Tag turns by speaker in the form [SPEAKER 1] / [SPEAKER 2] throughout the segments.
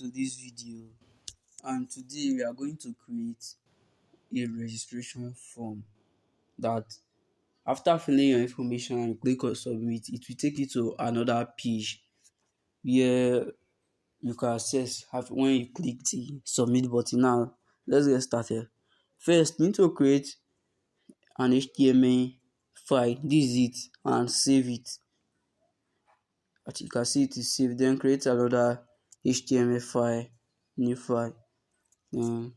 [SPEAKER 1] to this video, and today we are going to create a registration form that after filling your information and click on submit, it will take you to another page where you can access when you click the submit button. Now let's get started. First, you need to create an HTML file. This is it, and save it. As you can see, it is saved. Then create another HTML file, new file. Then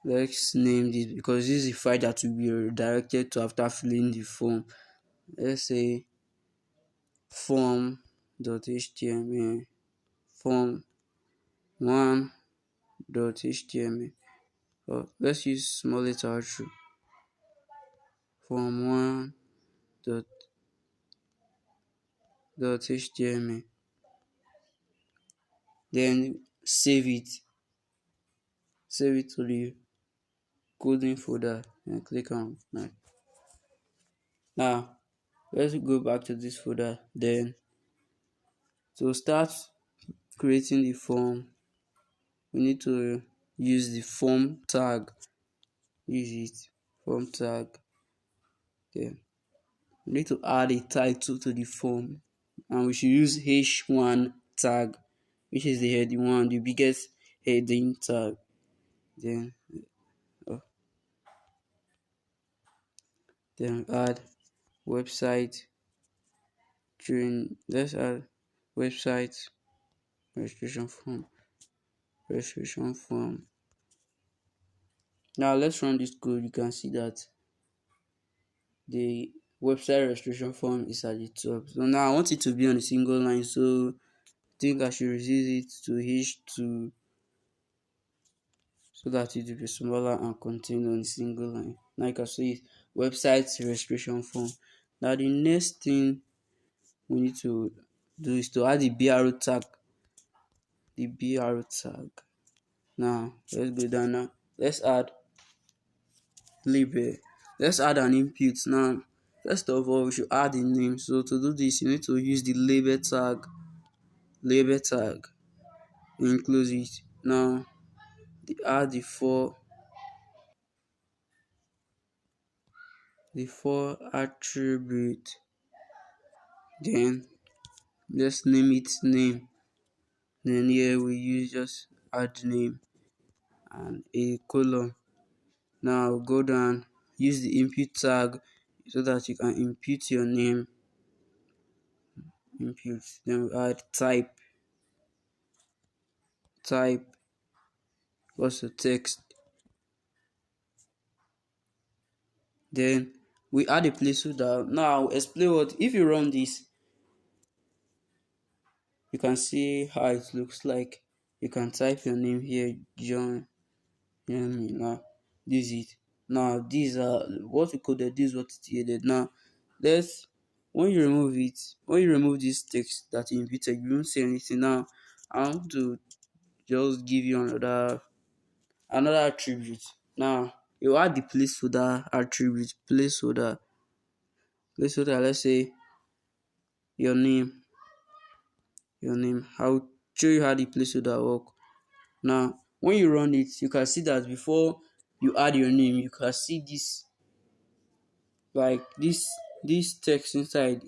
[SPEAKER 1] let's name this, because this is a file that will be redirected to after filling the form. Let's say form.html, form1.html, or let's use small letter through form1.html. Then save it to the coding folder and click on now. Let's go back to this folder. Then to start creating the form, we need to use the form tag. Use it, form tag. Then we need to add a title to the form, and we should use h1 tag, which is the heading one, the biggest heading tag. Then add website let's add website registration form. Now let's run this code. You can see that the website registration form is at the top. So now I want it to be on a single line, so I think I should reduce it to h2 so that it will be smaller and contained on a single line. Now you can see website registration form. Now the next thing we need to do is to add the BRO tag. Now let's go down. Now let's add label. Let's add an input. Now first of all, we should add the name. So to do this, you need to use the label tag, enclose it. Now add the four attribute. Then let's name it name. Then here we use just add name and a colon. Now go down, use the input tag so that you can input your name. Then we add type also text. Then we add a placeholder. Now I'll explain what if you run this, you can see how it looks like. You can type your name here, John. Now this is it. Now these are what we coded, this is what it yielded. Now when you remove this text that you inputted, you won't see anything. Now I want to just give you another attribute. Now you add the placeholder attribute. Placeholder, let's say your name. I'll show you how the placeholder work. Now when you run it, you can see that before you add your name, you can see this, like this text inside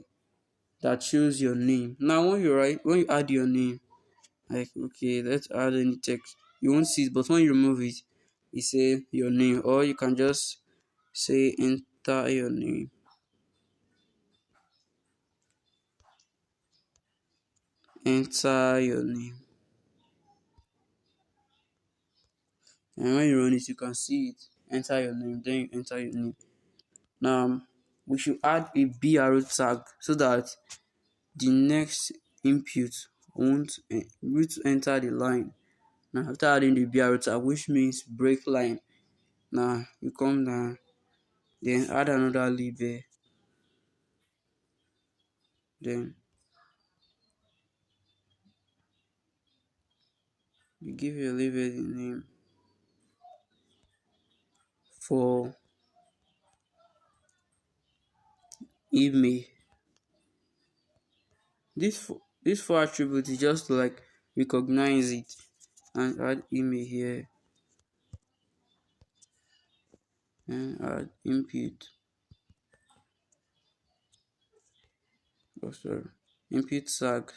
[SPEAKER 1] that shows your name. Now when you add your name, like okay, let's add any text, you won't see it, but when you remove it, you say your name, or you can just say enter your name. Enter your name. And when you run it, you can see it. Enter your name, then you enter your name. Now we should add a BRO tag so that the next input won't enter the line. Now after adding the BRO tag, which means break line, now you come down, then add another label. Then you give your label the name for email. This four attribute is just like recognize it and add email here and add input. Oh, sorry, input tag.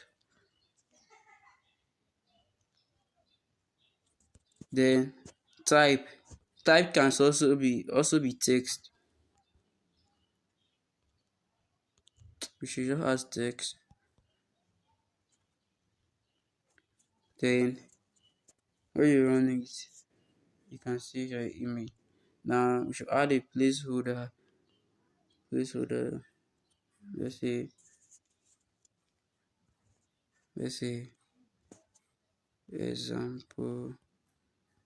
[SPEAKER 1] Then type. Type can also be text. We should just add text. Then when you run it, you can see your email. Now we should add a placeholder. Placeholder. Let's say let's say example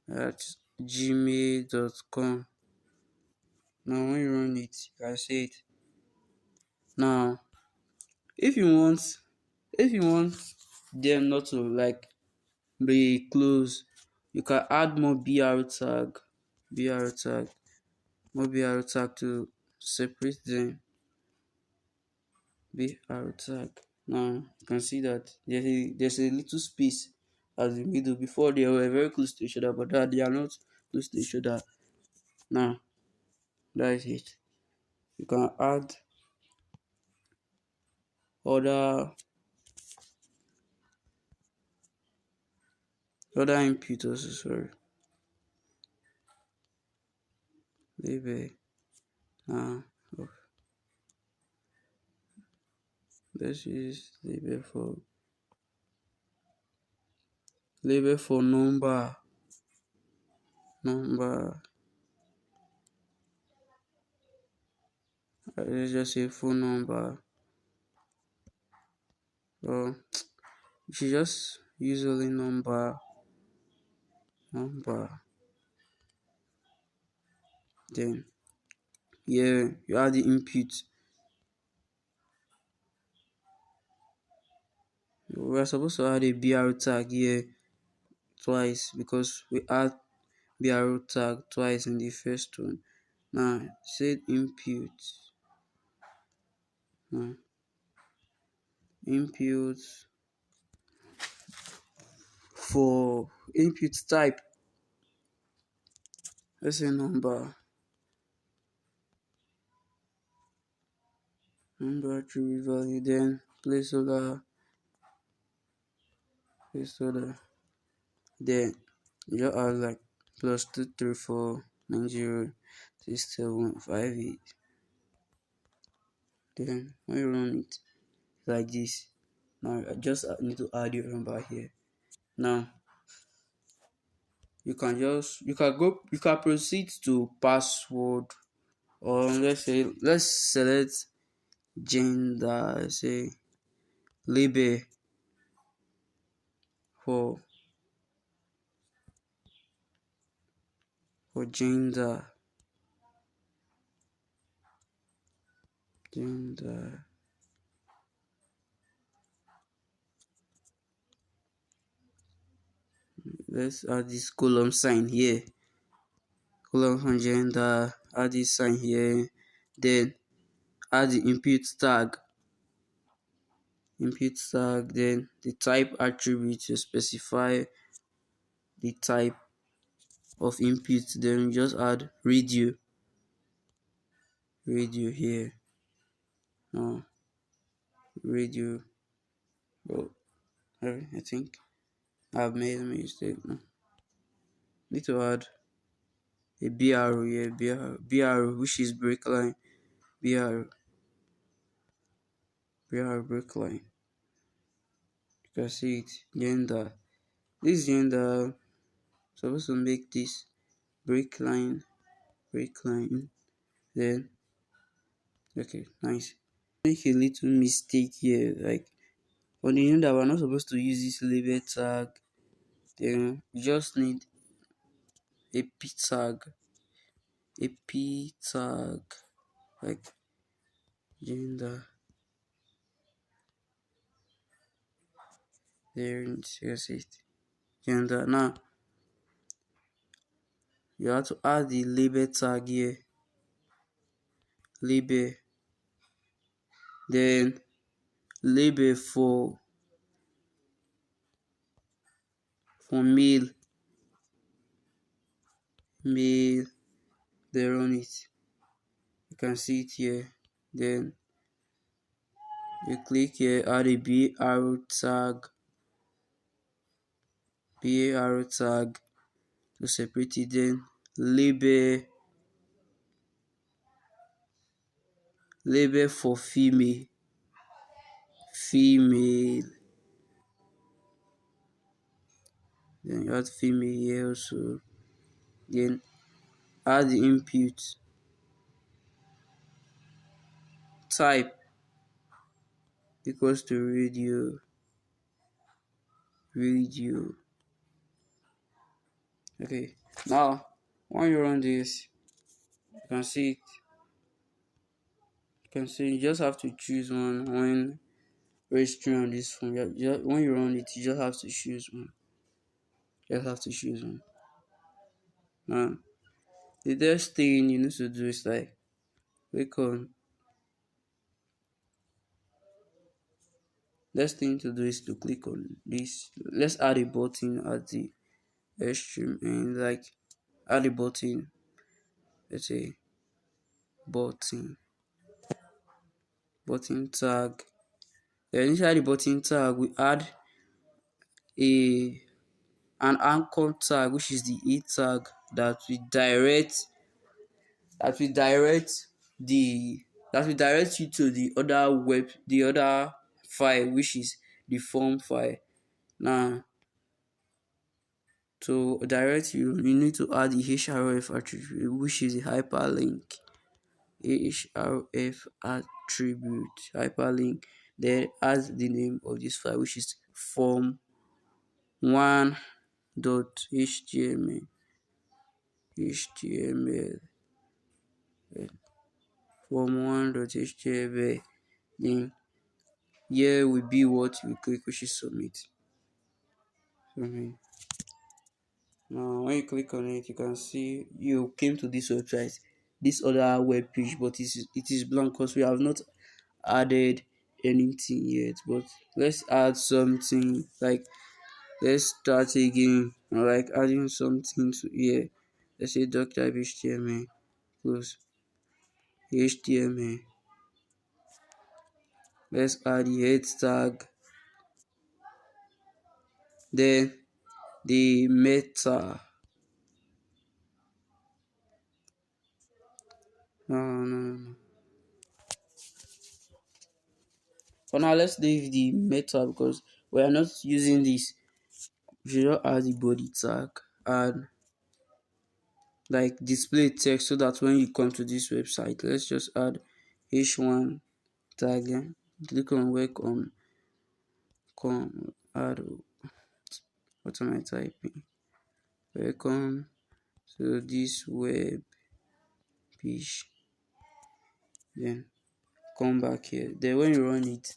[SPEAKER 1] at gmail.com. Now when you run it, you can see it. Now if you want if you want them not to like be close, you can add more br tag, more br tag to separate them. Br tag. Now you can see that there's a little space at the middle. Before they were very close to each other, but now they are not close to each other. Now that is it. You can add other input also, sorry. Label. Now let's use label for number. Let's just say phone number. Or you should just use only number. Then here you add the input. We're supposed to add a br tag here twice because we add br tag twice in the first one. Now set input. Now input for input type. Let's say number attribute value. Then placeholder. Then you just add like +234906758. Then when you run it like this, now I just need to add your number here. Now you can proceed to password, or let's select gender. Say label for gender. Let's add this column sign here. Column from gender. Add this sign here. Then add the input tag. Then the type attribute to specify the type of input. Then just add radio here. Now radio. Oh, I think I've made a mistake. No. Need to add a BR here. BR, which is break line. BR break line. You can see it. Gender. This gender supposed to make this break line. Then okay, nice. Make a little mistake here, like on the gender we're not supposed to use this label tag. Then you just need a p tag like gender. There you see it. Gender. Now you have to add the label tag here. Label. Then label for for mail, they run it. You can see it here. Then you click here, add a bar tag to separate it. Then label for female. Then you add female here also. Then add the input type equals to radio. Okay, now when you run this, you can see it. You can see you just have to choose one when registering on this phone. When you run it, you just have to choose one. Now, the next thing you need to do is like click on. Next thing to do is to click on this. Let's add a button at the extreme and like add a button. Let's say button tag. Then inside the button tag, we add a an anchor tag, which is the e tag that will direct the that will direct you to the other file, which is the form file. Now, to direct you, you need to add the href attribute, which is a hyperlink. href attribute hyperlink, then add the name of this file, which is form1.html. form1.html. Then here will be what you click, which is submit. Now when you click on it, you can see you came to this website, this other web page, but it is blank because we have not added anything yet. But let's add something, like let's start again, like adding something to here. Let's say doctor html close html. Let's add the head tag, then the meta. No. For now, let's leave the meta because we are not using this. We should just add the body tag and like display text so that when you come to this website, let's just add h1 tag. Click on welcome. Add, what am I typing? Welcome to this web page. Then come back here. Then when you run it,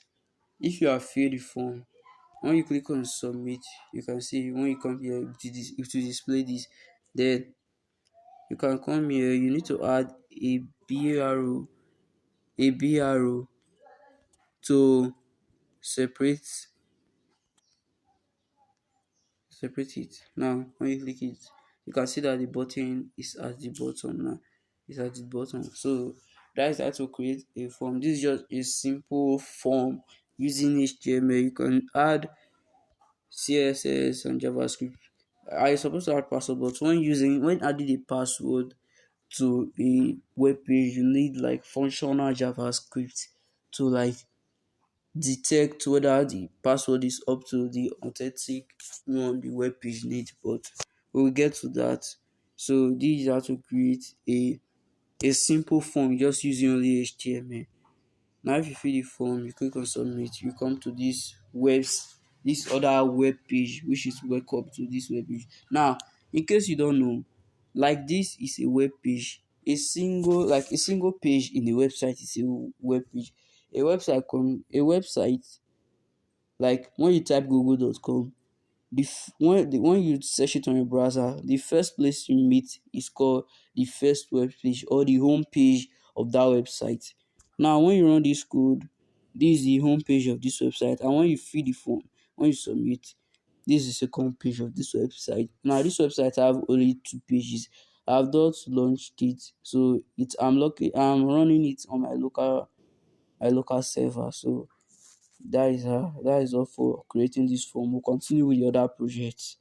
[SPEAKER 1] if you have filled the form, when you click on submit, you can see when you come here it will display this. Then you can come here, you need to add a bro to separate it. Now when you click it, you can see that the button is at the bottom. Now it's at the bottom. So that is how to create a form. This is just a simple form using html. You can add css and javascript. I supposed to add password, but when adding a password to a web page, you need like functional javascript to like detect whether the password is up to the authentic one the web page needs. But we'll get to that. So this is how to create a simple form just using only html. Now if you fill the form, you click on submit, you come to this other web page, which is welcome to this web page. Now, in case you don't know, like this is a web page. A single page in the website is a web page. A website, like when you type google.com, when you search it on your browser, the first place you meet is called the first web page or the home page of that website. Now when you run this code, this is the home page of this website, and when you fill the form, when you submit, This is the second page of this website. Now this website have only two pages. I've not launched it, so I'm running it on my local server. So that is all for creating this form. We'll continue with the other projects.